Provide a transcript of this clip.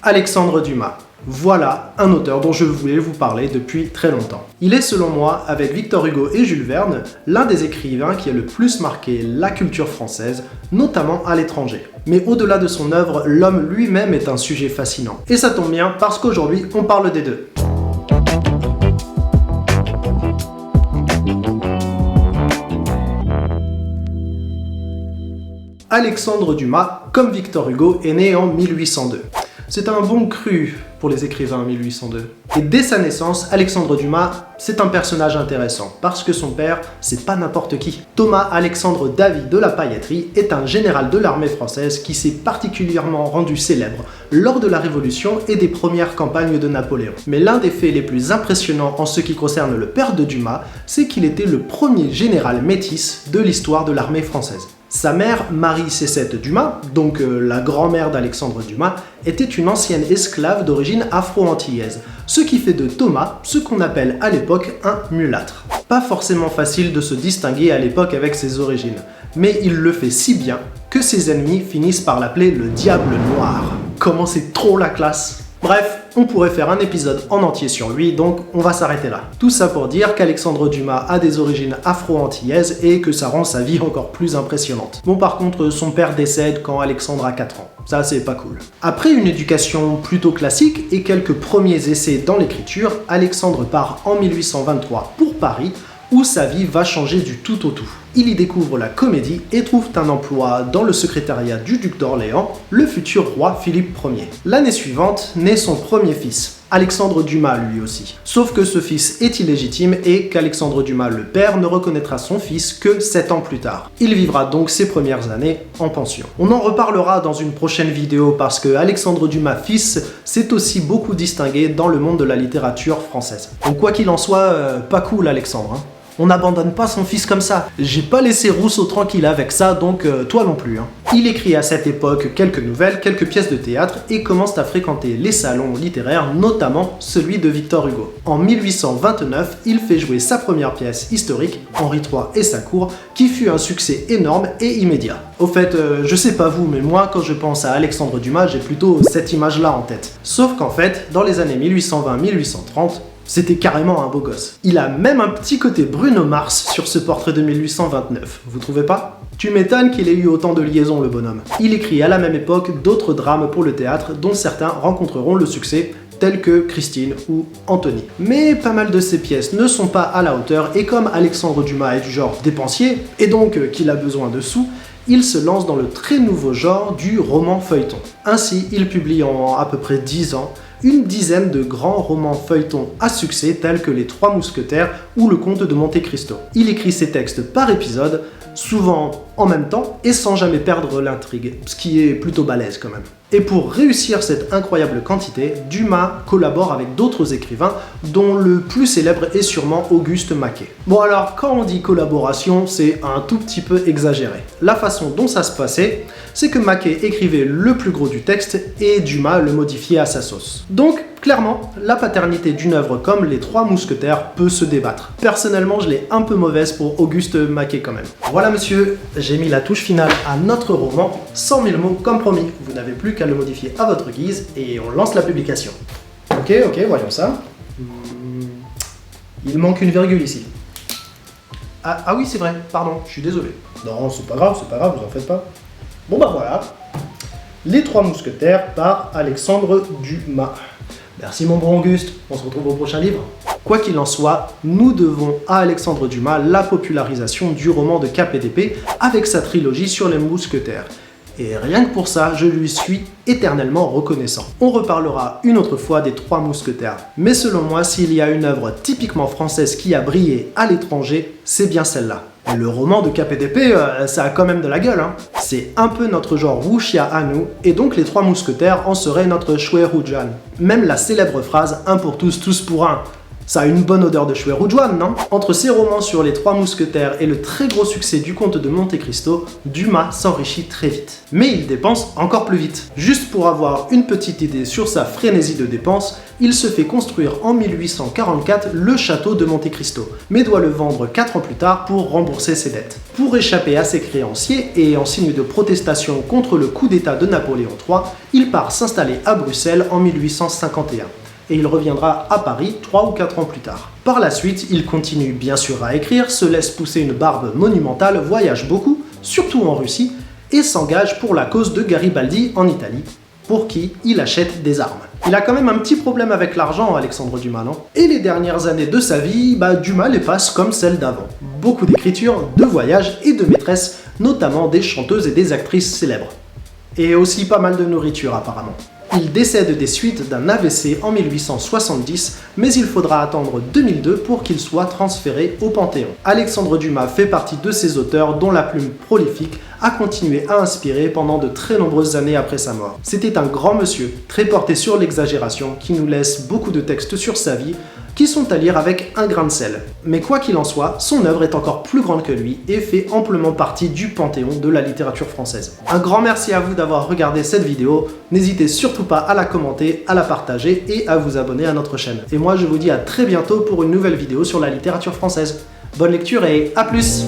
Alexandre Dumas. Voilà un auteur dont je voulais vous parler depuis très longtemps. Il est selon moi, avec Victor Hugo et Jules Verne, l'un des écrivains qui a le plus marqué la culture française, notamment à l'étranger. Mais au-delà de son œuvre, l'homme lui-même est un sujet fascinant. Et ça tombe bien parce qu'aujourd'hui, on parle des deux. Alexandre Dumas, comme Victor Hugo, est né en 1802. C'est un bon cru pour les écrivains en 1802. Et dès sa naissance, Alexandre Dumas, c'est un personnage intéressant, parce que son père, c'est pas n'importe qui. Thomas Alexandre David de la Pailletterie est un général de l'armée française qui s'est particulièrement rendu célèbre lors de la Révolution et des premières campagnes de Napoléon. Mais l'un des faits les plus impressionnants en ce qui concerne le père de Dumas, c'est qu'il était le premier général métis de l'histoire de l'armée française. Sa mère, Marie Cécette Dumas, donc la grand-mère d'Alexandre Dumas, était une ancienne esclave d'origine afro-antillaise, ce qui fait de Thomas ce qu'on appelle à l'époque un mulâtre. Pas forcément facile de se distinguer à l'époque avec ses origines, mais il le fait si bien que ses ennemis finissent par l'appeler le Diable Noir. Comment c'est trop la classe! Bref, on pourrait faire un épisode en entier sur lui, donc on va s'arrêter là. Tout ça pour dire qu'Alexandre Dumas a des origines afro-antillaises et que ça rend sa vie encore plus impressionnante. Bon, par contre, son père décède quand Alexandre a 4 ans. Ça, c'est pas cool. Après une éducation plutôt classique et quelques premiers essais dans l'écriture, Alexandre part en 1823 pour Paris, où sa vie va changer du tout au tout. Il y découvre la comédie et trouve un emploi dans le secrétariat du duc d'Orléans, le futur roi Philippe Ier. L'année suivante naît son premier fils, Alexandre Dumas lui aussi. Sauf que ce fils est illégitime et qu'Alexandre Dumas le père ne reconnaîtra son fils que 7 ans plus tard. Il vivra donc ses premières années en pension. On en reparlera dans une prochaine vidéo parce que Alexandre Dumas fils s'est aussi beaucoup distingué dans le monde de la littérature française. Donc quoi qu'il en soit, pas cool Alexandre, hein. On n'abandonne pas son fils comme ça. J'ai pas laissé Rousseau tranquille avec ça, donc toi non plus. Hein. Il écrit à cette époque quelques nouvelles, quelques pièces de théâtre et commence à fréquenter les salons littéraires, notamment celui de Victor Hugo. En 1829, il fait jouer sa première pièce historique, Henri III et sa cour, qui fut un succès énorme et immédiat. Au fait, je sais pas vous, mais moi, quand je pense à Alexandre Dumas, j'ai plutôt cette image-là en tête. Sauf qu'en fait, dans les années 1820-1830, c'était carrément un beau gosse. Il a même un petit côté Bruno Mars sur ce portrait de 1829, vous trouvez pas? Tu m'étonnes qu'il ait eu autant de liaisons le bonhomme. Il écrit à la même époque d'autres drames pour le théâtre dont certains rencontreront le succès, tels que Christine ou Anthony. Mais pas mal de ces pièces ne sont pas à la hauteur et comme Alexandre Dumas est du genre dépensier, et donc qu'il a besoin de sous, il se lance dans le très nouveau genre du roman feuilleton. Ainsi, il publie en à peu près 10 ans une dizaine de grands romans feuilletons à succès tels que Les Trois Mousquetaires ou Le Comte de Monte Cristo. Il écrit ses textes par épisode, souvent en même temps et sans jamais perdre l'intrigue, ce qui est plutôt balèze quand même. Et pour réussir cette incroyable quantité, Dumas collabore avec d'autres écrivains, dont le plus célèbre est sûrement Auguste Maquet. Bon alors, quand on dit collaboration, c'est un tout petit peu exagéré. La façon dont ça se passait, c'est que Maquet écrivait le plus gros du texte et Dumas le modifiait à sa sauce. Donc, clairement, la paternité d'une œuvre comme Les Trois Mousquetaires peut se débattre. Personnellement, je l'ai un peu mauvaise pour Auguste Maquet quand même. Voilà monsieur, j'ai mis la touche finale à notre roman, 100 000 mots comme promis. Vous n'avez plus qu'à le modifier à votre guise et on lance la publication. Ok, voyons ça. Il manque une virgule ici. Ah oui, c'est vrai, pardon, je suis désolé. Non, c'est pas grave, vous en faites pas. Bon bah voilà. Les Trois Mousquetaires par Alexandre Dumas. Merci mon bon Auguste, on se retrouve au prochain livre. Quoi qu'il en soit, nous devons à Alexandre Dumas la popularisation du roman de Cap et d'Épée avec sa trilogie sur les mousquetaires. Et rien que pour ça, je lui suis éternellement reconnaissant. On reparlera une autre fois des Trois Mousquetaires. Mais selon moi, s'il y a une œuvre typiquement française qui a brillé à l'étranger, c'est bien celle-là. Le roman de Cap et d'Épée, ça a quand même de la gueule, hein. C'est un peu notre genre wuxia à nous, et donc les Trois Mousquetaires en seraient notre Shwe Jan. Même la célèbre phrase « un pour tous, tous pour un », Ça a une bonne odeur de chouet rougeoine, non? Entre ses romans sur les Trois Mousquetaires et le très gros succès du Comte de Monte Cristo, Dumas s'enrichit très vite. Mais il dépense encore plus vite. Juste pour avoir une petite idée sur sa frénésie de dépenses, il se fait construire en 1844 le château de Monte Cristo, mais doit le vendre 4 ans plus tard pour rembourser ses dettes. Pour échapper à ses créanciers et en signe de protestation contre le coup d'État de Napoléon III, il part s'installer à Bruxelles en 1851. Et il reviendra à Paris 3 ou 4 ans plus tard. Par la suite, il continue bien sûr à écrire, se laisse pousser une barbe monumentale, voyage beaucoup, surtout en Russie, et s'engage pour la cause de Garibaldi en Italie, pour qui il achète des armes. Il a quand même un petit problème avec l'argent, Alexandre Dumas, non? Et les dernières années de sa vie, Dumas les passe comme celles d'avant. Beaucoup d'écriture, de voyages et de maîtresses, notamment des chanteuses et des actrices célèbres. Et aussi pas mal de nourriture apparemment. Il décède des suites d'un AVC en 1870, mais il faudra attendre 2002 pour qu'il soit transféré au Panthéon. Alexandre Dumas fait partie de ces auteurs dont la plume prolifique a continué à inspirer pendant de très nombreuses années après sa mort. C'était un grand monsieur, très porté sur l'exagération, qui nous laisse beaucoup de textes sur sa vie, qui sont à lire avec un grain de sel. Mais quoi qu'il en soit, son œuvre est encore plus grande que lui et fait amplement partie du panthéon de la littérature française. Un grand merci à vous d'avoir regardé cette vidéo, n'hésitez surtout pas à la commenter, à la partager et à vous abonner à notre chaîne. Et moi je vous dis à très bientôt pour une nouvelle vidéo sur la littérature française. Bonne lecture et à plus!